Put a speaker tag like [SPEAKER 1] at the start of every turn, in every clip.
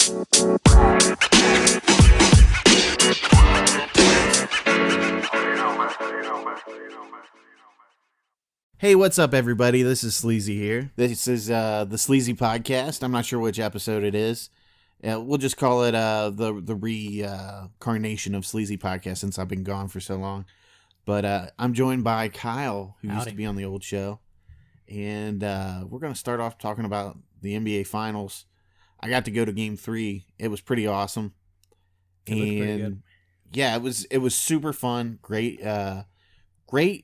[SPEAKER 1] Hey, what's up, everybody? This is Sleazy here. This is the Sleazy Podcast. I'm not sure which episode it is. We'll just call it the reincarnation of Sleazy Podcast since I've been gone for so long. But I'm joined by Kyle, who used to be on the old show. And we're going to start off talking about the NBA Finals. I got to go to Game 3. It was pretty awesome.
[SPEAKER 2] It looked pretty good.
[SPEAKER 1] Yeah, it was super fun. Great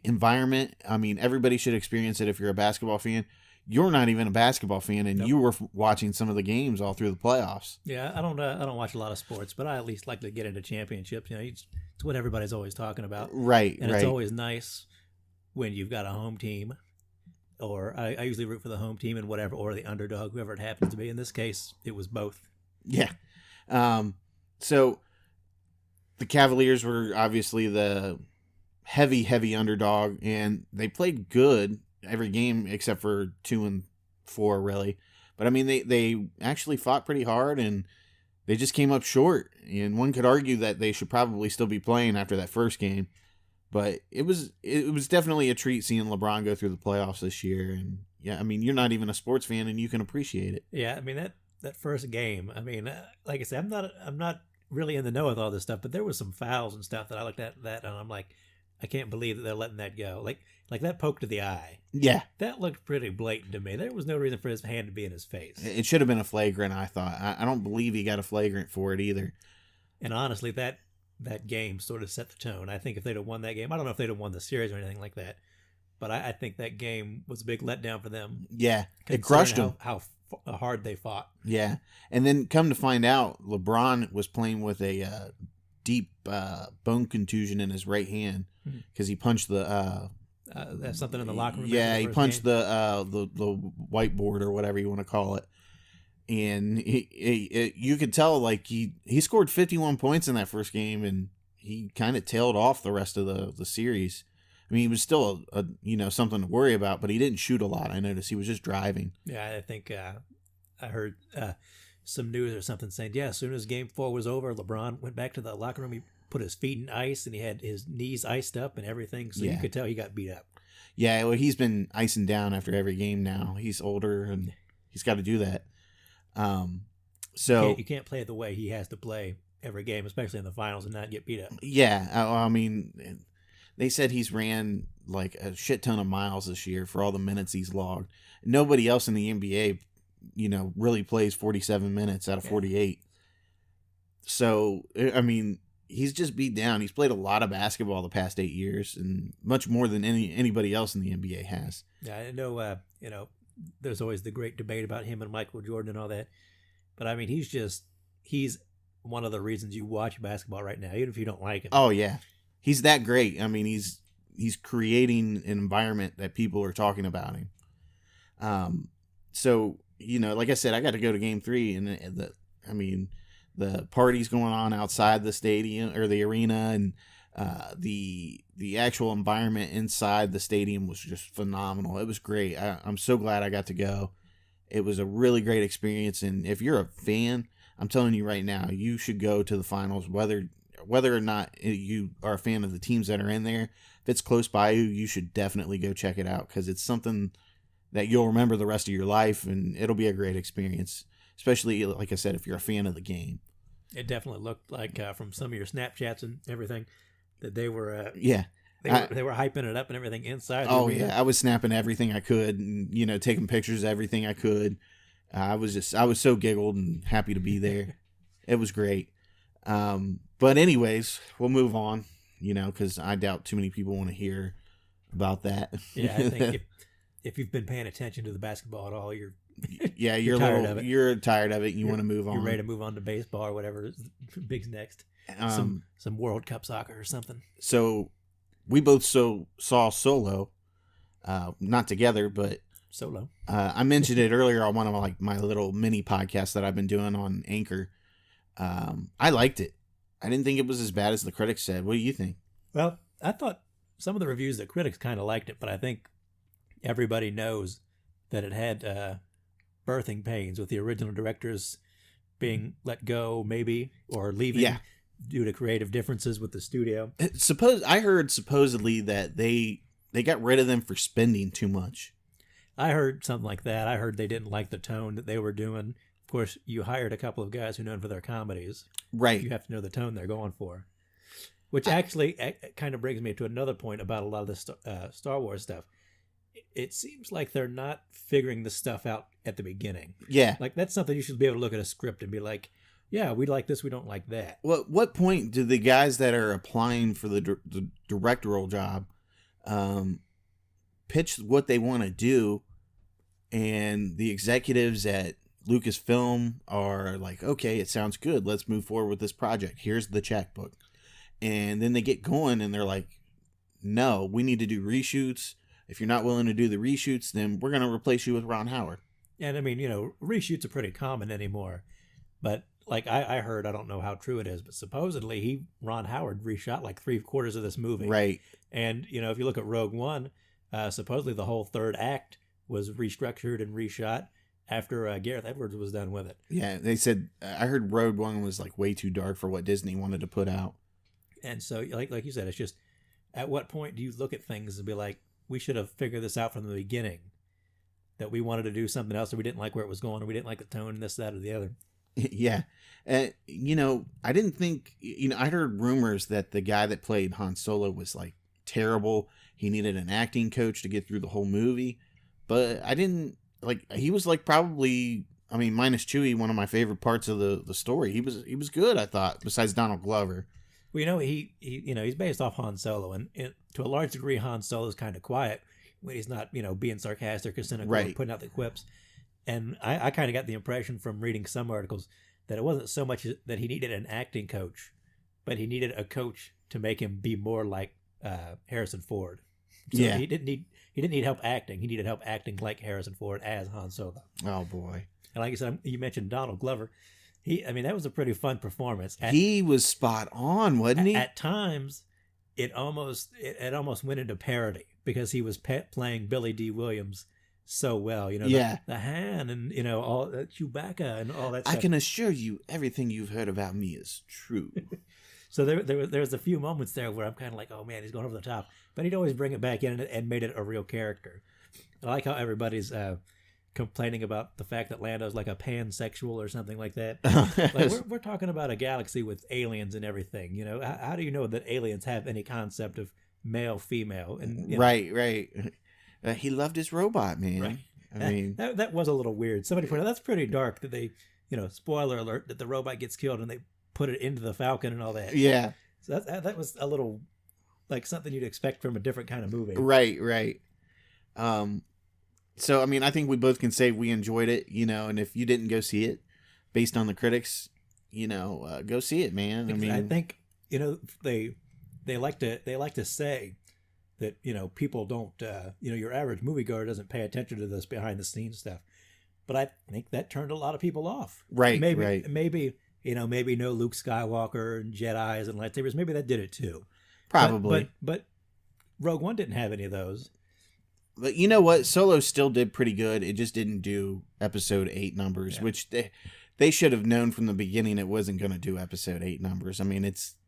[SPEAKER 1] environment. I mean, everybody should experience it if you're a basketball fan. You're not even a basketball fan, and You were watching some of the games all through the playoffs.
[SPEAKER 2] Yeah, I don't watch a lot of sports, but I at least like to get into championships. You know, it's what everybody's always talking about.
[SPEAKER 1] Right,
[SPEAKER 2] and it's always nice when you've got a home team, or I usually root for the home team and whatever, or the underdog, whoever it happens to be. In this case, it was both.
[SPEAKER 1] Yeah. So the Cavaliers were obviously the heavy underdog, and they played good every game except for 2 and 4, really. But I mean, they actually fought pretty hard, and they just came up short. And one could argue that they should probably still be playing after that first game. But it was definitely a treat seeing LeBron go through the playoffs this year. And yeah, I mean, you're not even a sports fan, and you can appreciate it.
[SPEAKER 2] Yeah, I mean that first game. I mean, like I said, I'm not really in the know with all this stuff, but there was some fouls and stuff that I looked at that, and I'm like, I can't believe that they're letting that go. Like that poke to the eye.
[SPEAKER 1] Yeah.
[SPEAKER 2] That looked pretty blatant to me. There was no reason for his hand to be in his face.
[SPEAKER 1] It should have been a flagrant, I thought. I don't believe he got a flagrant for it either.
[SPEAKER 2] And honestly, that game sort of set the tone. I think if they'd have won that game, I don't know if they'd have won the series or anything like that, but I think that game was a big letdown for them.
[SPEAKER 1] Yeah. It crushed them.
[SPEAKER 2] How hard they fought.
[SPEAKER 1] Yeah. And then come to find out, LeBron was playing with a deep bone contusion in his right hand because he punched the
[SPEAKER 2] that's something in the locker room.
[SPEAKER 1] Yeah, he punched the whiteboard or whatever you want to call it, and you could tell like he scored 51 points in that first game, and he kind of tailed off the rest of the series. I mean, he was still a something to worry about, but he didn't shoot a lot. I noticed he was just driving.
[SPEAKER 2] Yeah, I think I heard some news or something saying, yeah, as soon as Game 4 was over, LeBron went back to the locker room. He put his feet in ice, and he had his knees iced up and everything. So you could tell he got beat up.
[SPEAKER 1] Yeah, well, he's been icing down after every game now. He's older, and he's got to do that. So
[SPEAKER 2] you can't play the way he has to play every game, especially in the finals, and not get beat up.
[SPEAKER 1] Yeah, I mean, they said he's ran like a shit ton of miles this year for all the minutes he's logged. Nobody else in the NBA really plays 47 minutes out of 48. So, I mean, he's just beat down. He's played a lot of basketball the past 8 years, and much more than anybody else in the NBA has.
[SPEAKER 2] Yeah, I know, there's always the great debate about him and Michael Jordan and all that. But, I mean, he's one of the reasons you watch basketball right now, even if you don't like him.
[SPEAKER 1] Oh, yeah. He's that great. I mean, he's creating an environment that people are talking about him. So, like I said, I got to go to Game 3, and the party's going on outside the stadium or the arena, and the actual environment inside the stadium was just phenomenal. It was great. I'm so glad I got to go. It was a really great experience, and if you're a fan, I'm telling you right now, you should go to the finals, whether or not you are a fan of the teams that are in there. If it's close by you should definitely go check it out, because it's something that you'll remember the rest of your life, and it'll be a great experience, especially, like I said, if you're a fan of the game.
[SPEAKER 2] It definitely looked like, from some of your Snapchats and everything, that they were they were hyping it up and everything inside.
[SPEAKER 1] Oh, yeah. I was snapping everything I could and, taking pictures of everything I could. I was so giggled and happy to be there. It was great. But anyways, we'll move on, because I doubt too many people want to hear about that.
[SPEAKER 2] Yeah, I think if you've been paying attention to the basketball at all, you're
[SPEAKER 1] tired of it. You're tired of it. And you want to move on.
[SPEAKER 2] You're ready to move on to baseball or whatever big's next. Some World Cup soccer or something.
[SPEAKER 1] So we both saw Solo, not together, but
[SPEAKER 2] Solo.
[SPEAKER 1] I mentioned it earlier on one of my little mini podcasts that I've been doing on Anchor. I liked it. I didn't think it was as bad as the critics said. What do you think?
[SPEAKER 2] Well, I thought some of the reviews, the critics kind of liked it, but I think everybody knows that it had birthing pains with the original directors being let go, maybe, or leaving due to creative differences with the studio.
[SPEAKER 1] I heard supposedly that they got rid of them for spending too much.
[SPEAKER 2] I heard something like that. I heard they didn't like the tone that they were doing. Of course, you hired a couple of guys who are known for their comedies.
[SPEAKER 1] Right.
[SPEAKER 2] You have to know the tone they're going for. Which actually kind of brings me to another point about a lot of this Star Wars stuff. It seems like they're not figuring the stuff out at the beginning.
[SPEAKER 1] Yeah.
[SPEAKER 2] Like, that's something you should be able to look at a script and be like, yeah, we like this, we don't like that.
[SPEAKER 1] Well, what point do the guys that are applying for the directorial job pitch what they want to do, and the executives at Lucasfilm are like, okay, it sounds good, let's move forward with this project, here's the checkbook, and then they get going and they're like, no, we need to do reshoots. If you're not willing to do the reshoots, then we're going to replace you with Ron Howard.
[SPEAKER 2] And I mean, reshoots are pretty common anymore, but like I heard, I don't know how true it is, but supposedly Ron Howard reshot like 3/4 of this movie.
[SPEAKER 1] Right.
[SPEAKER 2] And, if you look at Rogue One, supposedly the whole third act was restructured and reshot after Gareth Edwards was done with it.
[SPEAKER 1] Yeah, they said, I heard Rogue One was like way too dark for what Disney wanted to put out.
[SPEAKER 2] And so, like you said, it's just, at what point do you look at things and be like, we should have figured this out from the beginning, that we wanted to do something else, or we didn't like where it was going, or we didn't like the tone, this, that, or the other.
[SPEAKER 1] Yeah. I didn't think, I heard rumors that the guy that played Han Solo was like terrible. He needed an acting coach to get through the whole movie. But I didn't, like, he was like probably, minus Chewie, one of my favorite parts of the story. He was good, I thought, besides Donald Glover.
[SPEAKER 2] Well, he's based off Han Solo, and to a large degree, Han Solo is kind of quiet when he's not, being sarcastic or cynical or putting out the quips. And I kind of got the impression from reading some articles that it wasn't so much that he needed an acting coach, but he needed a coach to make him be more like Harrison Ford. So he didn't need help acting. He needed help acting like Harrison Ford as Han Solo.
[SPEAKER 1] Oh boy!
[SPEAKER 2] And like I said, you mentioned Donald Glover. That was a pretty fun performance.
[SPEAKER 1] He was spot on, wasn't he?
[SPEAKER 2] At times, it almost went into parody because he was playing Billy D. Williams so well. The Han and all Chewbacca and all that stuff.
[SPEAKER 1] I can assure you, everything you've heard about me is true.
[SPEAKER 2] So there was a few moments there where I'm kind of like, oh man, he's going over the top, but he'd always bring it back in and made it a real character. I like how everybody's complaining about the fact that Lando's like a pansexual or something like that. Like we're talking about a galaxy with aliens and everything. How do you know that aliens have any concept of male, female? And
[SPEAKER 1] right. He loved his robot, man.
[SPEAKER 2] Right. That was a little weird. Somebody pointed out that's pretty dark that they, spoiler alert, that the robot gets killed and they put it into the Falcon and all that.
[SPEAKER 1] Yeah.
[SPEAKER 2] So that was a little like something you'd expect from a different kind of movie.
[SPEAKER 1] Right. So, I think we both can say we enjoyed it, and if you didn't go see it, based on the critics, go see it, man.
[SPEAKER 2] I think, they like to say that, people don't, your average moviegoer doesn't pay attention to this behind the scenes stuff. But I think that turned a lot of people off.
[SPEAKER 1] Right.
[SPEAKER 2] Maybe no Luke Skywalker and Jedis and lightsabers. Maybe that did it too.
[SPEAKER 1] Probably.
[SPEAKER 2] But Rogue One didn't have any of those.
[SPEAKER 1] But you know what? Solo still did pretty good. It just didn't do episode 8 numbers, which they should have known from the beginning it wasn't going to do episode 8 numbers.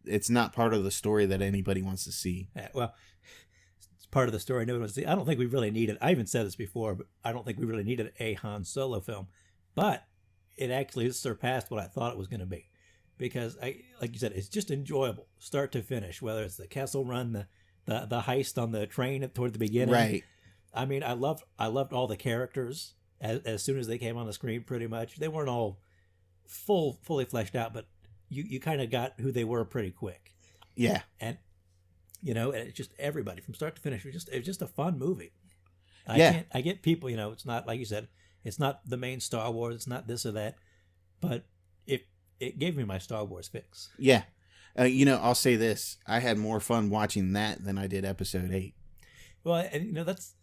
[SPEAKER 1] It's not part of the story that anybody wants to see.
[SPEAKER 2] Well, it's part of the story nobody wants to see. I don't think we really needed, I even said this before, but I don't think we really needed a Han Solo film. But it actually surpassed what I thought it was going to be. Because, like you said, it's just enjoyable, start to finish, whether it's the Kessel Run, the heist on the train toward the beginning.
[SPEAKER 1] Right.
[SPEAKER 2] I loved all the characters as soon as they came on the screen. Pretty much, they weren't all fully fleshed out, but you kind of got who they were pretty quick.
[SPEAKER 1] Yeah,
[SPEAKER 2] and and it's just everybody from start to finish. It was just a fun movie.
[SPEAKER 1] I
[SPEAKER 2] get people. It's not like you said. It's not the main Star Wars. It's not this or that, but it gave me my Star Wars fix.
[SPEAKER 1] Yeah, I'll say this: I had more fun watching that than I did episode 8.
[SPEAKER 2] Well, and that's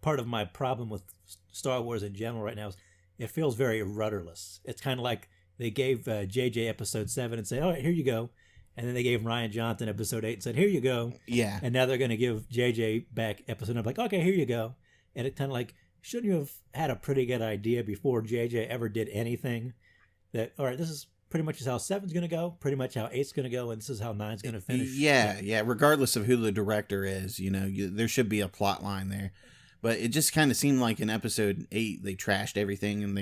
[SPEAKER 2] part of my problem with Star Wars in general right now is it feels very rudderless. It's kind of like they gave JJ episode 7 and said, all right, here you go. And then they gave Rian Johnson episode 8 and said, here you go.
[SPEAKER 1] Yeah.
[SPEAKER 2] And now they're going to give JJ back episode 9. Like, okay, here you go. And it kind of like, shouldn't you have had a pretty good idea before JJ ever did anything? that, all right, this is pretty much how 7's going to go, pretty much how 8's going to go, and this is how 9's going to finish.
[SPEAKER 1] Yeah. Regardless of who the director is, there should be a plot line there. But it just kind of seemed like in episode 8 they trashed everything, and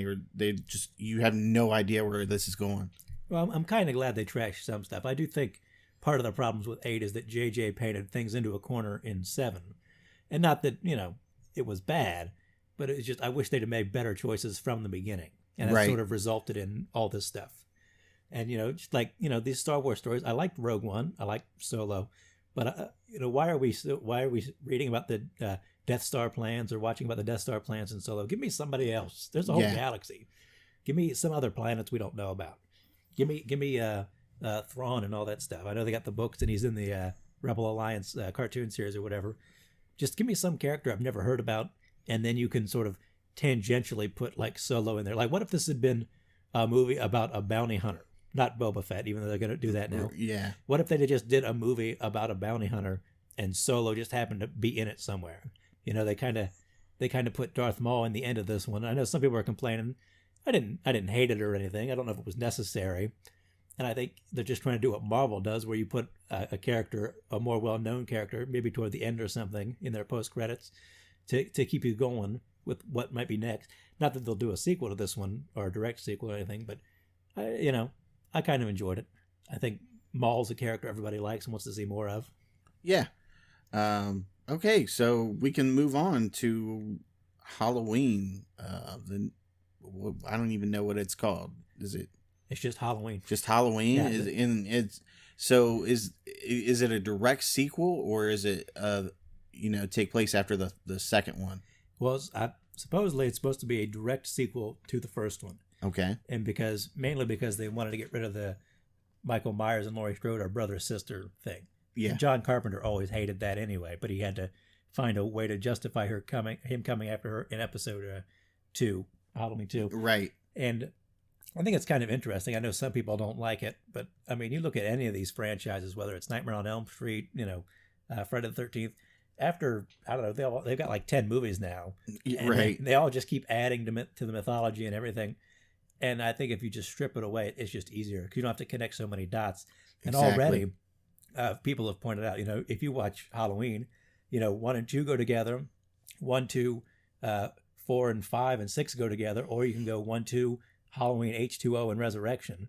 [SPEAKER 1] you have no idea where this is going.
[SPEAKER 2] Well, I'm kind of glad they trashed some stuff. I do think part of the problems with 8 is that JJ painted things into a corner in 7, and not that it was bad, but it's just I wish they'd have made better choices from the beginning, and it sort of resulted in all this stuff. And just like these Star Wars stories, I liked Rogue One, I liked Solo, but why are we reading about the Death Star plans or watching about the Death Star plans in Solo? Give me somebody else. There's a whole galaxy. Give me some other planets we don't know about. Give me Thrawn and all that stuff. I know they got the books and he's in the Rebel Alliance cartoon series or whatever. Just give me some character I've never heard about, and then you can sort of tangentially put like Solo in there. Like, what if this had been a movie about a bounty hunter? Not Boba Fett, even though they're going to do that now.
[SPEAKER 1] Yeah.
[SPEAKER 2] What if they just did a movie about a bounty hunter and Solo just happened to be in it somewhere? They kind of put Darth Maul in the end of this one. I know some people are complaining. I didn't hate it or anything. I don't know if it was necessary. And I think they're just trying to do what Marvel does, where you put a character, a more well-known character, maybe toward the end or something in their post-credits to keep you going with what might be next. Not that they'll do a sequel to this one or a direct sequel or anything, but I kind of enjoyed it. I think Maul's a character everybody likes and wants to see more of.
[SPEAKER 1] Yeah. Okay, so we can move on to Halloween. I don't even know what it's called. Is it?
[SPEAKER 2] It's just Halloween.
[SPEAKER 1] Just Halloween.
[SPEAKER 2] Yeah,
[SPEAKER 1] Is it a direct sequel, or is it take place after the second one?
[SPEAKER 2] Well, supposedly it's supposed to be a direct sequel to the first one.
[SPEAKER 1] Okay.
[SPEAKER 2] And mainly because they wanted to get rid of the Michael Myers and Laurie Strode are brother-sister thing.
[SPEAKER 1] Yeah.
[SPEAKER 2] And John Carpenter always hated that anyway, but he had to find a way to justify him coming after her in episode 2, Halloween 2.
[SPEAKER 1] Right.
[SPEAKER 2] And I think it's kind of interesting. I know some people don't like it, but I mean, you look at any of these franchises, whether it's Nightmare on Elm Street, Friday the 13th, after, I don't know, they've got like 10 movies now.
[SPEAKER 1] Right.
[SPEAKER 2] They all just keep adding to the mythology and everything. And I think if you just strip it away, it's just easier because you don't have to connect so many dots. And already, people have pointed out, if you watch Halloween, 1 and 2 go together, 1, 2, 4 and 5 and 6 go together, or you can go 1, 2, Halloween, H2O, and Resurrection.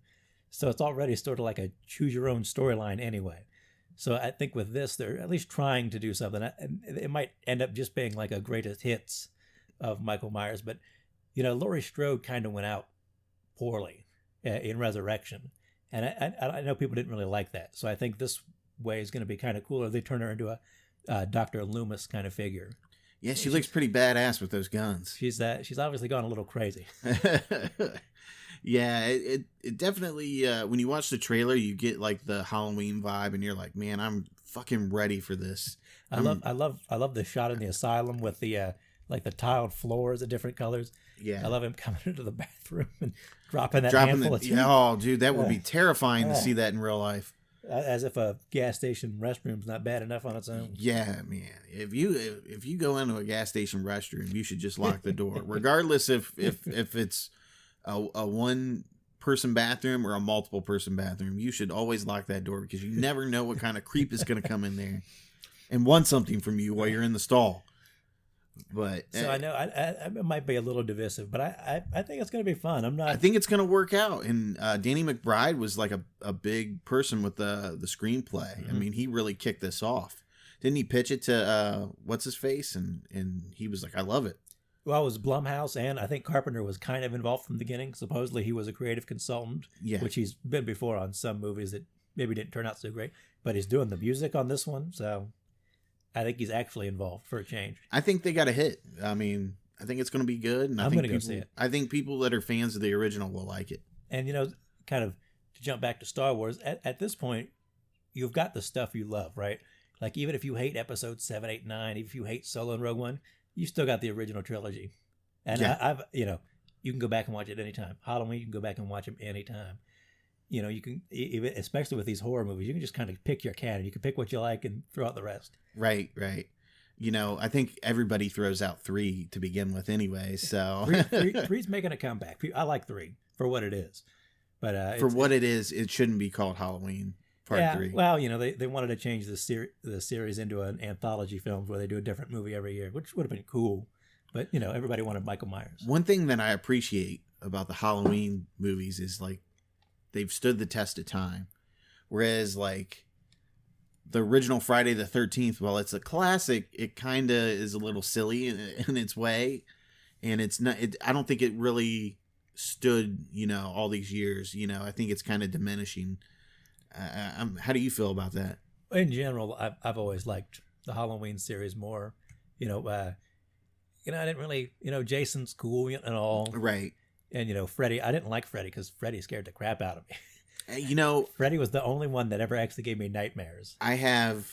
[SPEAKER 2] So it's already sort of like a choose your own storyline anyway. So I think with this, they're at least trying to do something. And it might end up just being like a greatest hits of Michael Myers. But, Laurie Strode kind of went out poorly in Resurrection. And I know people didn't really like that. So I think this way is going to be kind of cooler. They turn her into a Dr. Loomis kind of figure.
[SPEAKER 1] Yeah, she looks pretty badass with those guns.
[SPEAKER 2] She's obviously gone a little crazy.
[SPEAKER 1] Yeah, it definitely, when you watch the trailer, you get like the Halloween vibe, and you're like, man, I'm fucking ready for this.
[SPEAKER 2] I love the shot in the asylum with the like the tiled floors of different colors.
[SPEAKER 1] Yeah,
[SPEAKER 2] I love him coming into the bathroom and dropping handful of
[SPEAKER 1] oh, dude, that would be terrifying to see that in real life.
[SPEAKER 2] As if a gas station restroom's not bad enough on its own.
[SPEAKER 1] Yeah, man. If you go into a gas station restroom, you should just lock the door, regardless if it's a one person bathroom or a multiple person bathroom. You should always lock that door because you never know what kind of creep is going to come in there and want something from you while you're in the stall. But
[SPEAKER 2] so I know I might be a little divisive, but I think it's going to be fun. I
[SPEAKER 1] think it's going to work out. And Danny McBride was like a big person with the screenplay. Mm-hmm. I mean, he really kicked this off. Didn't he pitch it to what's his face? And he was like, I love it.
[SPEAKER 2] Well, it was Blumhouse, and I think Carpenter was kind of involved from the beginning. Supposedly, he was a creative consultant, which he's been before on some movies that maybe didn't turn out so great. But he's doing the music on this one, so I think he's actually involved for a change.
[SPEAKER 1] I think they got a hit. I mean, I think it's going to be good. And
[SPEAKER 2] I'm going to go see it.
[SPEAKER 1] I think people that are fans of the original will like it.
[SPEAKER 2] And, kind of to jump back to Star Wars, at this point, you've got the stuff you love, right? Like, even if you hate episodes 7, 8, 9, even if you hate Solo and Rogue One, you still got the original trilogy. And I've you can go back and watch it anytime. Halloween, you can go back and watch them anytime. You can, even, especially with these horror movies, you can just kind of pick your canon. You can pick what you like and throw out the rest.
[SPEAKER 1] Right. I think everybody throws out 3 to begin with anyway, so.
[SPEAKER 2] Three's making a comeback. I like 3 for what it is. But
[SPEAKER 1] for what it is, it shouldn't be called Halloween Part 3.
[SPEAKER 2] Well, they wanted to change the series into an anthology film where they do a different movie every year, which would have been cool. But everybody wanted Michael Myers.
[SPEAKER 1] One thing that I appreciate about the Halloween movies is like they've stood the test of time, whereas like the original Friday the 13th, while it's a classic, it kind of is a little silly in its way, and it's not. I don't think it really stood, all these years. I think it's kind of diminishing. How do you feel about that?
[SPEAKER 2] In general, I've always liked the Halloween series more. I didn't really, Jason's cool and all,
[SPEAKER 1] right?
[SPEAKER 2] And Freddy, I didn't like Freddy because Freddy scared the crap out of me. Freddy was the only one that ever actually gave me nightmares.
[SPEAKER 1] I have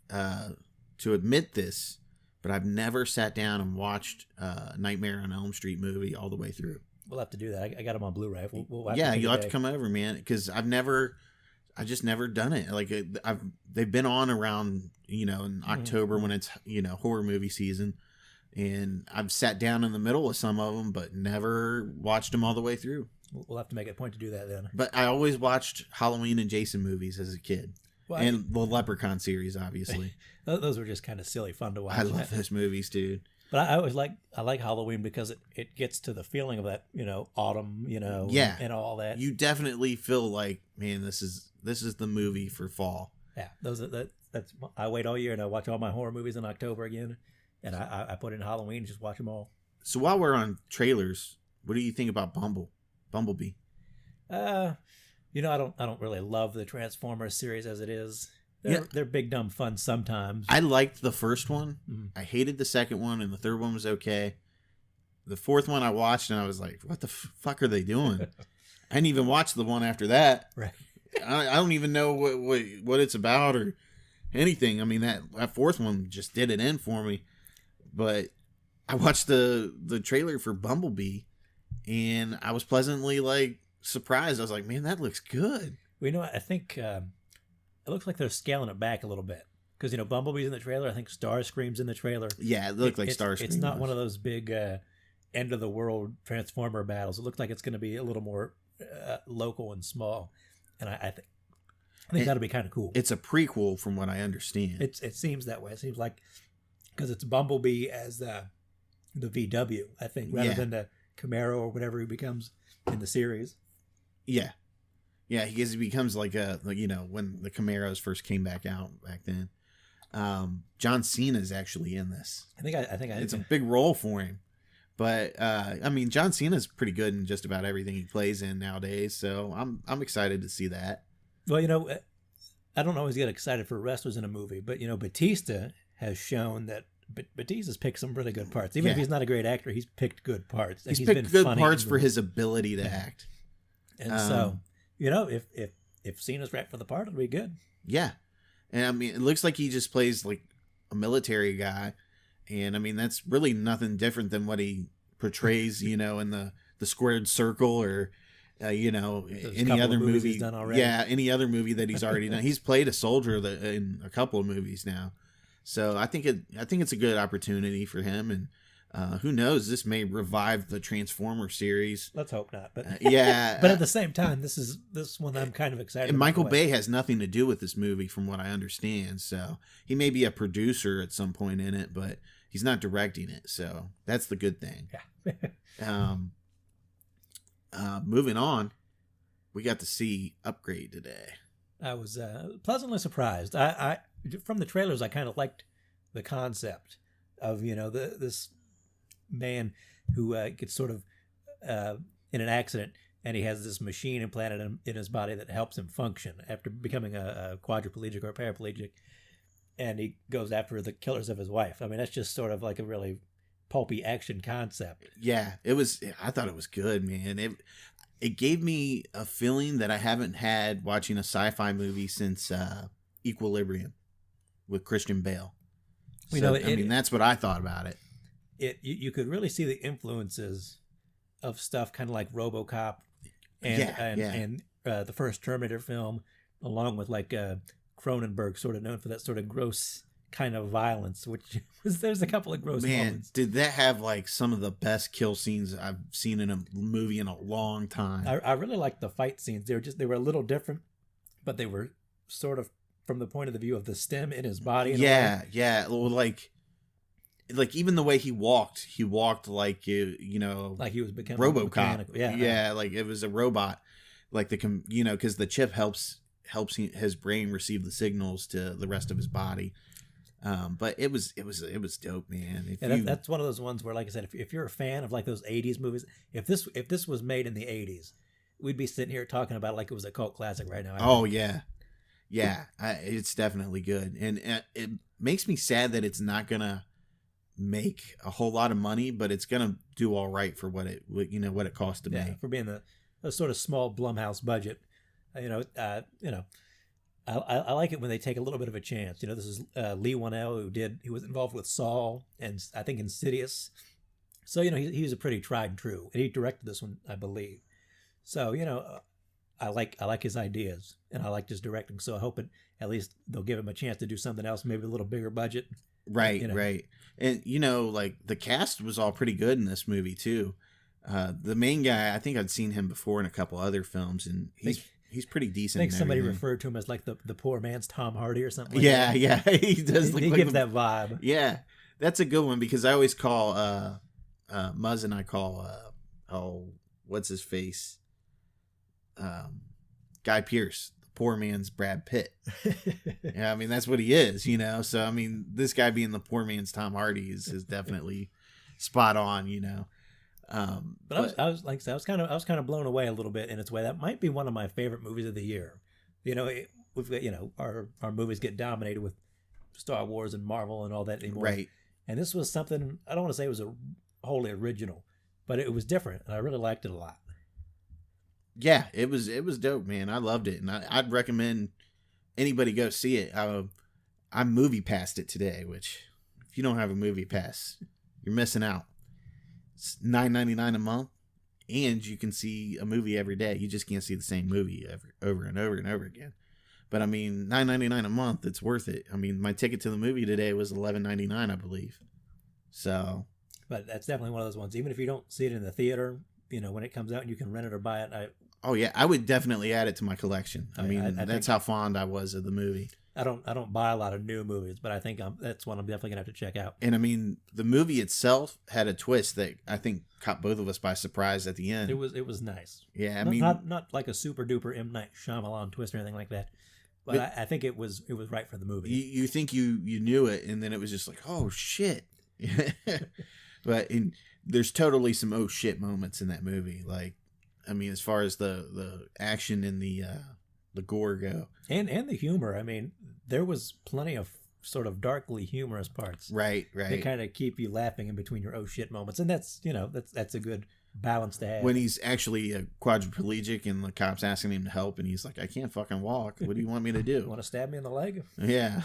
[SPEAKER 1] to admit this, but I've never sat down and watched Nightmare on Elm Street movie all the way through.
[SPEAKER 2] We'll have to do that. I got them on Blu-ray. We'll
[SPEAKER 1] you'll have to come over, man, because I just never done it. Like they've been on around, in October when it's, horror movie season. And I've sat down in the middle of some of them, but never watched them all the way through.
[SPEAKER 2] We'll have to make it a point to do that then.
[SPEAKER 1] But I always watched Halloween and Jason movies as a kid. Well, and the Leprechaun series, obviously.
[SPEAKER 2] Those were just kind of silly fun to watch.
[SPEAKER 1] I love those movies, dude.
[SPEAKER 2] But I always like Halloween because it gets to the feeling of that, autumn, and all that.
[SPEAKER 1] You definitely feel like, man, this is the movie for fall.
[SPEAKER 2] Yeah, that's I wait all year and I watch all my horror movies in October again. And I put in Halloween and just watch them all.
[SPEAKER 1] So while we're on trailers, what do you think about Bumblebee?
[SPEAKER 2] I don't really love the Transformers series as it is. They're big dumb fun sometimes.
[SPEAKER 1] I liked the first one. Mm-hmm. I hated the second one, and the third one was okay. The fourth one I watched, and I was like, "What the fuck are they doing?" I didn't even watch the one after that.
[SPEAKER 2] Right.
[SPEAKER 1] I don't even know what it's about or anything. I mean, that fourth one just did it in for me. But I watched the trailer for Bumblebee, and I was pleasantly surprised. I was like, "Man, that looks good."
[SPEAKER 2] Well, I think it looks like they're scaling it back a little bit because Bumblebee's in the trailer. I think Starscream's in the trailer.
[SPEAKER 1] Yeah, it looked like Starscream.
[SPEAKER 2] It's not one of those big end of the world Transformer battles. It looks like it's going to be a little more local and small, and I think that'll be kind of cool.
[SPEAKER 1] It's a prequel, from what I understand.
[SPEAKER 2] It seems that way. It seems like. Because it's Bumblebee as the VW, I think, rather than the Camaro or whatever he becomes in the series.
[SPEAKER 1] Yeah, he becomes when the Camaros first came back then. John Cena's actually in this.
[SPEAKER 2] I think
[SPEAKER 1] it's a big role for him, but John Cena's pretty good in just about everything he plays in nowadays. So I'm excited to see that.
[SPEAKER 2] Well, I don't always get excited for wrestlers in a movie, but Batista has shown that Batista's picked some really good parts. Even if he's not a great actor, he's picked good parts.
[SPEAKER 1] He's picked good parts for his ability to act.
[SPEAKER 2] And so, if Cena's right for the part, it'll be good.
[SPEAKER 1] Yeah. And it looks like he just plays like a military guy. And that's really nothing different than what he portrays, in the Squared Circle or, any other movie.
[SPEAKER 2] He's done already.
[SPEAKER 1] Yeah, any other movie that he's already done. He's played a soldier in a couple of movies now. So I think it's a good opportunity for him, and who knows, this may revive the Transformer series.
[SPEAKER 2] Let's hope not. But
[SPEAKER 1] yeah,
[SPEAKER 2] but at the same time, this one I'm kind of excited.
[SPEAKER 1] And Michael Bay has nothing to do with this movie, from what I understand. So he may be a producer at some point in it, but he's not directing it. So that's the good thing.
[SPEAKER 2] Yeah.
[SPEAKER 1] Moving on, we got to see Upgrade today.
[SPEAKER 2] I was pleasantly surprised. I from the trailers, I kind of liked the concept of this man who gets sort of in an accident, and he has this machine implanted in his body that helps him function after becoming a quadriplegic or a paraplegic, and he goes after the killers of his wife. That's just sort of like a really pulpy action concept.
[SPEAKER 1] Yeah, I thought it was good, man. It gave me a feeling that I haven't had watching a sci-fi movie since Equilibrium with Christian Bale. So, that's what I thought about it.
[SPEAKER 2] You could really see the influences of stuff kind of like RoboCop and the first Terminator film, along with Cronenberg, sort of known for that sort of gross kind of violence, which there's a couple of gross moments.
[SPEAKER 1] Did that have like some of the best kill scenes I've seen in a movie in a long time?
[SPEAKER 2] I really liked the fight scenes. They were a little different, but they were sort of from the point of the view of the stem in his body.
[SPEAKER 1] Yeah. Well, like even the way he walked like
[SPEAKER 2] like he was becoming
[SPEAKER 1] RoboCop.
[SPEAKER 2] Mechanical.
[SPEAKER 1] Yeah, like it was a robot. Like because the chip helps his brain receive the signals to the rest of his body. But it was dope, man.
[SPEAKER 2] That's one of those ones where, like I said, if you're a fan of like those 80s movies, if this was made in the 80s, we'd be sitting here talking about it like it was a cult classic right now.
[SPEAKER 1] Oh yeah, it's definitely good, and it makes me sad that it's not gonna make a whole lot of money, but it's gonna do all right for what it cost to make.
[SPEAKER 2] For being a sort of small Blumhouse budget, I like it when they take a little bit of a chance. This is Lee Whannell who was involved with Saw and I think Insidious, so he's a pretty tried and true, and he directed this one, I believe. So I like his ideas, and I liked his directing. So I hope at least they'll give him a chance to do something else, maybe a little bigger budget.
[SPEAKER 1] Right. And like the cast was all pretty good in this movie too. The main guy, I think I'd seen him before in a couple other films, and he's pretty decent.
[SPEAKER 2] I think somebody referred to him as like the poor man's Tom Hardy or something.
[SPEAKER 1] Yeah, he does.
[SPEAKER 2] He gives that vibe.
[SPEAKER 1] Yeah, that's a good one, because I always call Muzz and I call what's his face, Guy Pearce, the poor man's Brad Pitt. Yeah, I mean that's what he is, So I mean, this guy being the poor man's Tom Hardy is definitely spot on,
[SPEAKER 2] But I was kind of blown away a little bit in its way. That might be one of my favorite movies of the year. We've got, our movies get dominated with Star Wars and Marvel and all that anymore.
[SPEAKER 1] Right.
[SPEAKER 2] And this was something, I don't want to say it was a wholly original, but it was different, and I really liked it a lot.
[SPEAKER 1] Yeah, it was dope, man. I loved it, and I'd recommend anybody go see it. I movie passed it today, which if you don't have a movie pass, you're missing out. It's $9.99 a month, and you can see a movie every day. You just can't see the same movie over and over and over again. But I mean, $9.99 a month, it's worth it. I mean, my ticket to the movie today was $11.99, I believe. So,
[SPEAKER 2] but that's definitely one of those ones. Even if you don't see it in the theater, when it comes out and you can rent it or buy it.
[SPEAKER 1] I would definitely add it to my collection. I mean, that's how fond I was of the movie.
[SPEAKER 2] I don't buy a lot of new movies, but I think that's one I'm definitely gonna have to check out.
[SPEAKER 1] And I mean, the movie itself had a twist that I think caught both of us by surprise at the end.
[SPEAKER 2] It was nice.
[SPEAKER 1] Yeah,
[SPEAKER 2] not like a super duper M. Night Shyamalan twist or anything like that, but I think it was right for the movie.
[SPEAKER 1] You think you knew it, and then it was just like, oh shit. But there's totally some oh shit moments in that movie. Like, I mean, as far as the action and the gore go, and
[SPEAKER 2] the humor. I mean, there was plenty of sort of darkly humorous parts.
[SPEAKER 1] Right.
[SPEAKER 2] They kind of keep you laughing in between your oh shit moments, and that's a good balance to have.
[SPEAKER 1] When he's actually a quadriplegic and the cops asking him to help, and he's like, I can't fucking walk. What do you want me to do?
[SPEAKER 2] Want to stab me in the leg?
[SPEAKER 1] Yeah.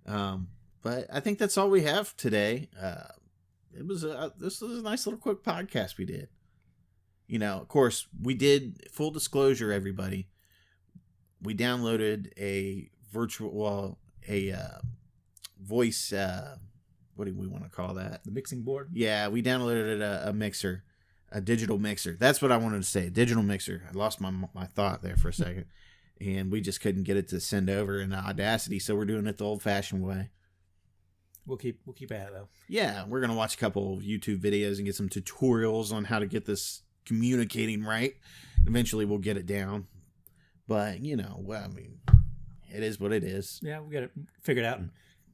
[SPEAKER 1] But I think that's all we have today. This was a nice little quick podcast we did. Of course, we did, full disclosure, everybody, we downloaded a voice, what do we want to call that?
[SPEAKER 2] The mixing board?
[SPEAKER 1] Yeah, we downloaded a mixer, a digital mixer. That's what I wanted to say, a digital mixer. I lost my thought there for a second. And we just couldn't get it to send over in Audacity, so we're doing it the old-fashioned way.
[SPEAKER 2] We'll keep at it, though.
[SPEAKER 1] Yeah, we're going to watch a couple of YouTube videos and get some tutorials on how to get this communicating right. Eventually we'll get it down, but I mean, it is what it is.
[SPEAKER 2] Yeah, we got it figured out and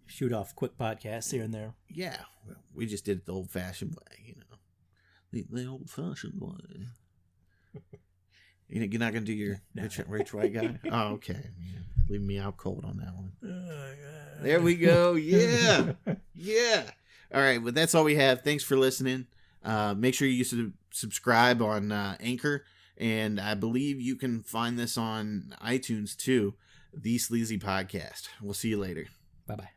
[SPEAKER 2] shoot off quick podcasts here and there.
[SPEAKER 1] Yeah, we just did it the old-fashioned way. The old-fashioned way. You're not gonna do your rich white guy? Oh, okay. Yeah. Leave me out cold on that one. There we go. Yeah. All right, but that's all we have. Thanks for listening. Make sure you subscribe on Anchor, and I believe you can find this on iTunes too. The Sleazy Podcast. We'll see you later.
[SPEAKER 2] Bye-bye.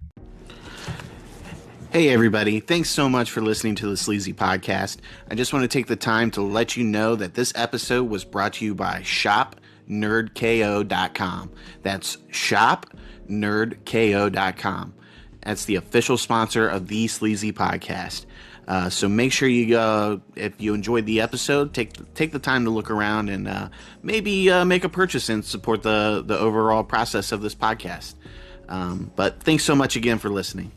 [SPEAKER 1] Hey everybody, thanks so much for listening to the Sleazy Podcast. I just want to take the time to let you know that this episode was brought to you by ShopNerdKO.com. That's ShopNerdKO.com. That's the official sponsor of the Sleazy Podcast. So make sure you go, if you enjoyed the episode, take the time to look around and maybe make a purchase and support the overall process of this podcast. But thanks so much again for listening.